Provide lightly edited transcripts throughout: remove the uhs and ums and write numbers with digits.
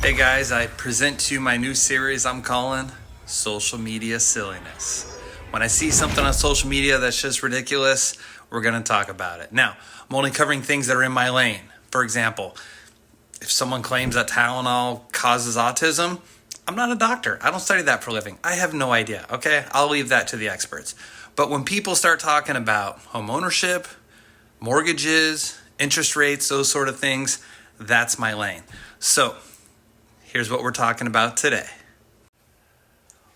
Hey guys, I present to you my new series I'm calling Social Media Silliness. When I see something on social media that's just ridiculous, we're going to talk about it. Now, I'm only covering things that are in my lane. For example, if someone claims that Tylenol causes autism, I'm not a doctor. I don't study that for a living. I have no idea, okay? I'll leave that to the experts. But when people start talking about home ownership, mortgages, interest rates, those sort of things, that's my lane. So, here's what we're talking about today.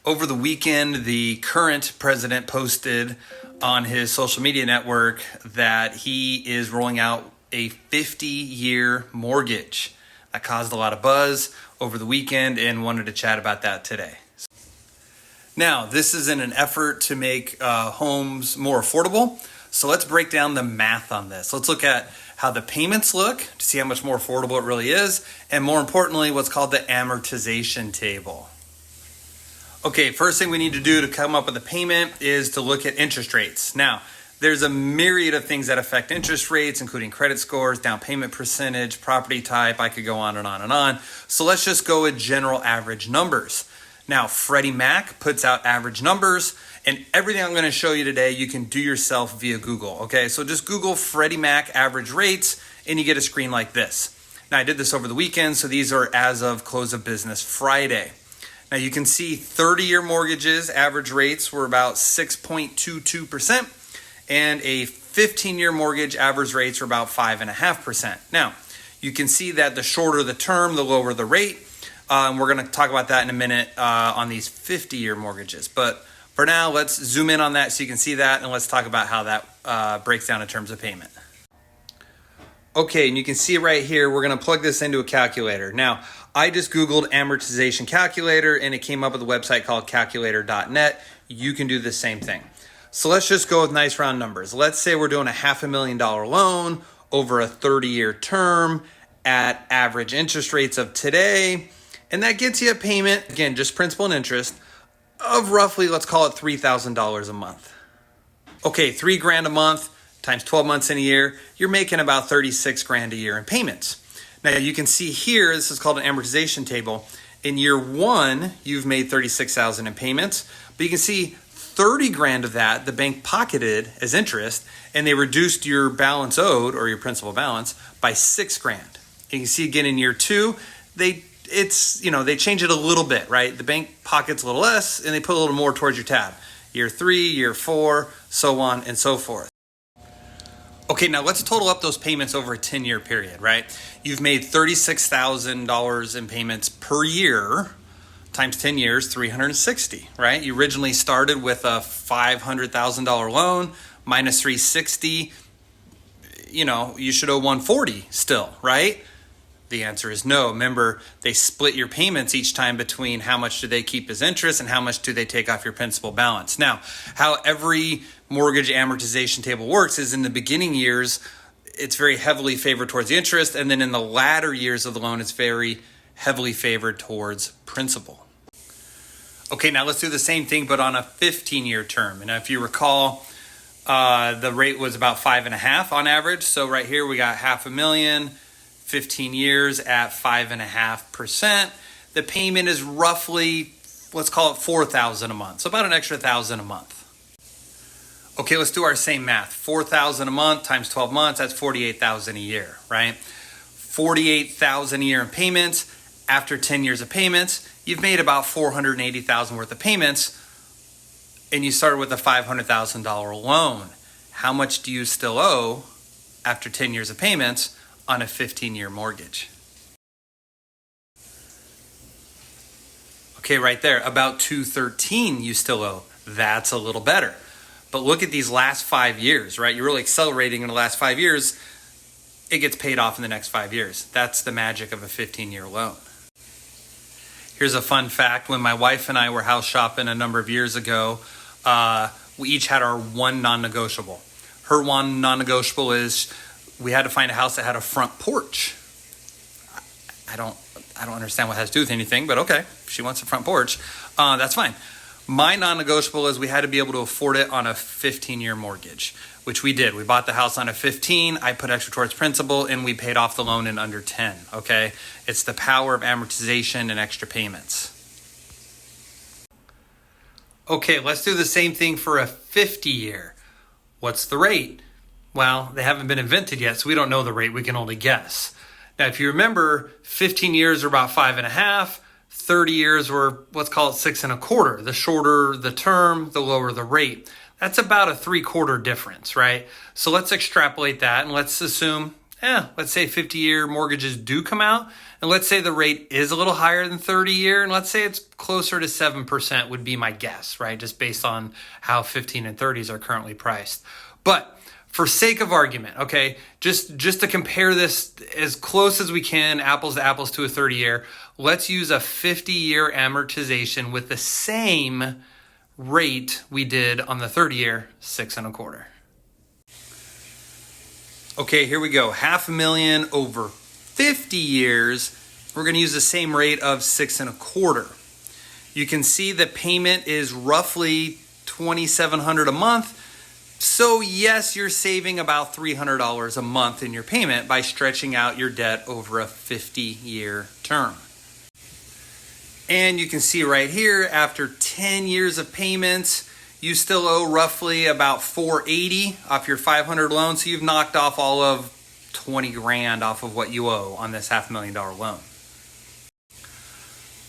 Over the weekend, the current president posted on his social media network that he is rolling out a 50-year mortgage. That caused a lot of buzz over the weekend and wanted to chat about that today. Now, this is in an effort to make homes more affordable. So let's break down the math on this. Let's look at how the payments look to see how much more affordable it really is, and more importantly, what's called the amortization table. Okay, first thing we need to do to come up with a payment is to look at interest rates. Now, there's a myriad of things that affect interest rates, including credit scores, down payment percentage, property type. I could go on and on and on. So let's just go with general average numbers. Now, Freddie Mac puts out average numbers, and everything I'm going to show you today, you can do yourself via Google, okay? So just Google Freddie Mac average rates, and you get a screen like this. Now, I did this over the weekend, so these are as of close of business Friday. Now, you can see 30-year mortgages, average rates were about 6.22%, and a 15-year mortgage, average rates were about 5.5%. Now, you can see that the shorter the term, the lower the rate. We're going to talk about that in a minute on these 50-year mortgages. But for now, let's zoom in on that so you can see that, and let's talk about how that breaks down in terms of payment. Okay, and you can see right here, we're going to plug this into a calculator. Now, I just Googled amortization calculator, and it came up with a website called calculator.net. You can do the same thing. So let's just go with nice round numbers. Let's say we're doing a $500,000 loan over a 30-year term at average interest rates of today. And that gets you a payment, again, just principal and interest, of roughly, let's call it $3,000 a month. Okay, $3,000 a month times 12 months in a year, you're making about $36,000 a year in payments. Now you can see here, this is called an amortization table. In year one, you've made $36,000 in payments, but you can see $30,000 of that the bank pocketed as interest, and they reduced your balance owed, or your principal balance, by $6,000. You can see again in year two, they change it a little bit, right? The bank pockets a little less and they put a little more towards your tab. Year three, year four, so on and so forth. Okay, now let's total up those payments over a 10-year period, right? You've made $36,000 in payments per year times 10 years, $360, right? You originally started with a $500,000 loan minus $360. You should owe $140 still, right? The answer is no. Remember, they split your payments each time between how much do they keep as interest and how much do they take off your principal balance. Now, how every mortgage amortization table works is in the beginning years, it's very heavily favored towards the interest, and then in the latter years of the loan, it's very heavily favored towards principal. Okay, now let's do the same thing, but on a 15-year term. And if you recall, the rate was about 5.5 on average. So right here, we got $500,000. 15 years at 5.5%. The payment is roughly, let's call it $4,000 a month. So about an extra $1,000 a month. Okay, let's do our same math. $4,000 a month times 12 months, that's $48,000 a year, right? $48,000 a year in payments. After 10 years of payments, you've made about $480,000 worth of payments, and you started with a $500,000 loan. How much do you still owe after 10 years of payments on a 15-year mortgage? Okay, right there, about $213 you still owe. That's a little better. But look at these last 5 years, right? You're really accelerating in the last 5 years. It gets paid off in the next 5 years. That's the magic of a 15-year loan. Here's a fun fact. When my wife and I were house shopping a number of years ago, we each had our one non-negotiable. Her one non-negotiable is we had to find a house that had a front porch. I don't understand what it has to do with anything, but okay, she wants a front porch. That's fine. My non-negotiable is we had to be able to afford it on a 15-year mortgage, which we did. We bought the house on a 15. I put extra towards principal, and we paid off the loan in under 10, okay? It's the power of amortization and extra payments. Okay, let's do the same thing for a 50-year. What's the rate? Well, they haven't been invented yet, so we don't know the rate. We can only guess. Now, if you remember, 15 years are about 5.5. 30 years were, let's call it 6.25. The shorter the term, the lower the rate. That's about a 3/4 difference, right? So let's extrapolate that, and let's assume, let's say 50-year mortgages do come out, and let's say the rate is a little higher than 30-year, and let's say it's closer to 7% would be my guess, right? Just based on how 15 and 30s are currently priced. But for sake of argument, okay, just to compare this as close as we can, apples to apples to a 30-year, let's use a 50-year amortization with the same rate we did on the 30-year, 6.25. Okay, here we go. $500,000 over 50 years. We're going to use the same rate of 6.25. You can see the payment is roughly $2,700 a month. So yes, you're saving about $300 a month in your payment by stretching out your debt over a 50-year term. And you can see right here, after 10 years of payments, you still owe roughly about $480 off your $500 loan. So you've knocked off all of $20,000 off of what you owe on this $500,000 loan.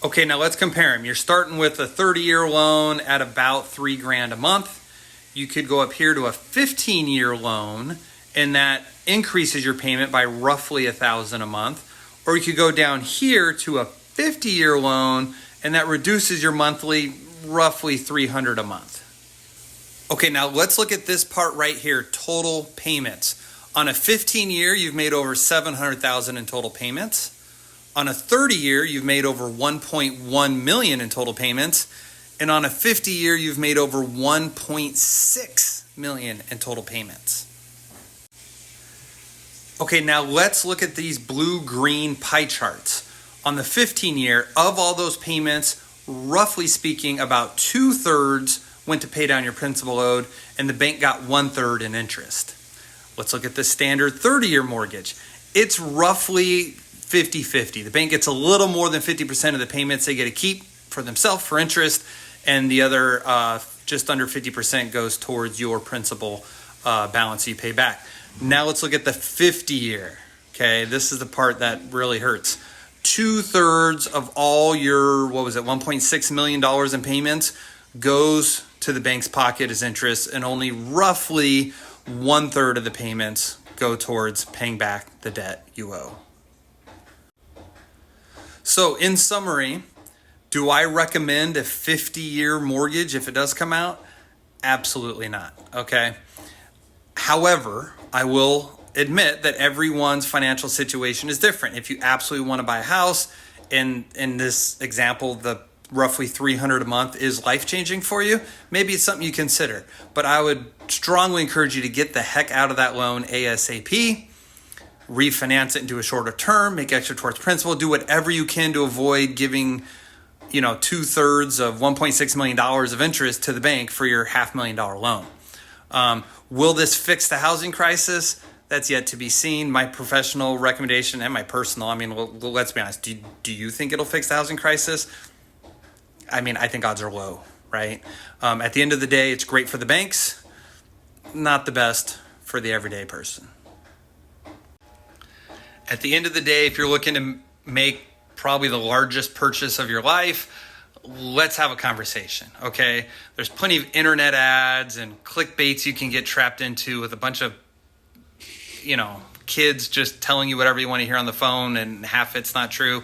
Okay, now let's compare them. You're starting with a 30-year loan at about $3,000 a month. You could go up here to a 15-year loan, and that increases your payment by roughly $1,000 a month. Or you could go down here to a 50-year loan, and that reduces your monthly roughly $300 a month. Okay, now let's look at this part right here, total payments. On a 15-year, you've made over $700,000 in total payments. On a 30-year, you've made over $1.1 million in total payments. And on a 50-year, you've made over $1.6 million in total payments. Okay, now let's look at these blue-green pie charts. On the 15-year, of all those payments, roughly speaking, about 2/3 went to pay down your principal owed, and the bank got 1/3 in interest. Let's look at the standard 30-year mortgage. It's roughly 50-50. The bank gets a little more than 50% of the payments they get to keep for themselves for interest, and the other just under 50% goes towards your principal balance you pay back. Now let's look at the 50-year. Okay, this is the part that really hurts. 2/3 of all your, $1.6 million in payments goes to the bank's pocket as interest, and only roughly 1/3 of the payments go towards paying back the debt you owe. So in summary, do I recommend a 50-year mortgage if it does come out? Absolutely not, okay? However, I will admit that everyone's financial situation is different. If you absolutely want to buy a house, in this example, the roughly $300 a month is life-changing for you, maybe it's something you consider. But I would strongly encourage you to get the heck out of that loan ASAP, refinance it into a shorter term, make extra towards principal, do whatever you can to avoid giving 2/3 of $1.6 million of interest to the bank for your $500,000 loan. Will this fix the housing crisis? That's yet to be seen. My professional recommendation and my personal, let's be honest. Do you think it'll fix the housing crisis? I think odds are low, right? At the end of the day, it's great for the banks, not the best for the everyday person. At the end of the day, if you're looking to make probably the largest purchase of your life, let's have a conversation, okay? There's plenty of internet ads and clickbaits you can get trapped into with a bunch of, kids just telling you whatever you want to hear on the phone, and half it's not true.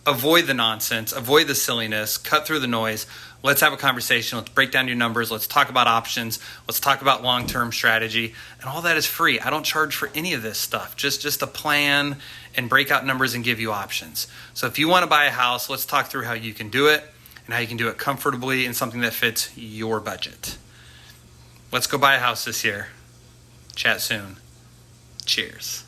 Avoid the nonsense, avoid the silliness, cut through the noise. Let's have a conversation. Let's break down your numbers. Let's talk about options. Let's talk about long-term strategy. And all that is free. I don't charge for any of this stuff, just a plan and break out numbers and give you options. So if you want to buy a house, let's talk through how you can do it and how you can do it comfortably and something that fits your budget. Let's go buy a house this year. Chat soon. Cheers.